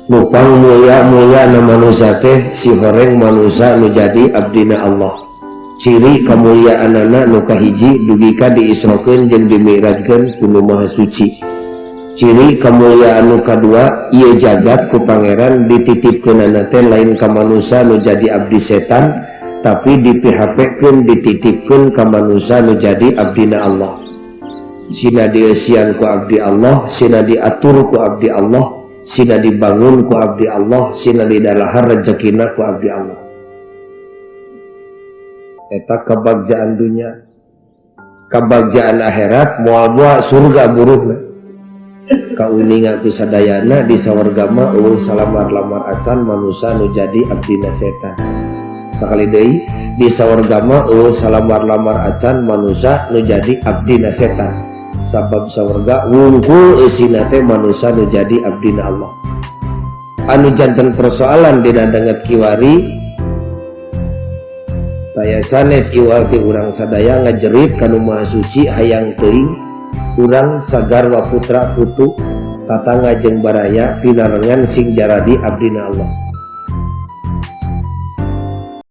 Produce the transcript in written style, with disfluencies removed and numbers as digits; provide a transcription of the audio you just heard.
nupang mulia-mulia na manusia teh si horeng manusia nu jadi abdina Allah. Ciri kemuliaan anak nu kahiji dugika diisrokeun jeung dimi'rajkeun ku Nu Maha Suci. Ciri kemuliaan nu kadua ieu jagat ku pangeran dititipkeunana teh lain ka manusia nu jadi abdi setan, tapi dipihapkeun dititipkeun ka manusia nu jadi abdina Allah. Sina dieusian ku abdi Allah, sina diatur ku abdi Allah, sina dibangun ku abdi Allah, sina didalahar rezekina ku abdi Allah. Eta kebagjaan dunia, kebagjaan akhirat, moal-moal surga buruhna. Kauningan ku sadayana di sawarga mah eueuh salamar-lamar acan manusia nu jadi abdina setan. Sakali deui di sawarga mah eueuh salamar-lamar acan manusia nu jadi abdina setan. Sabab sawarga wungkul eusina teh manusia nu jadi abdina Allah. Anu janten persoalan dina danget kiwari saya sanes iwal ti urang sadaya ngajerit ka Nu Maha Suci hayang teuing urang sagarwa putra putu tatangga jeung baraya pinarengan sing jaradi abdina Allah.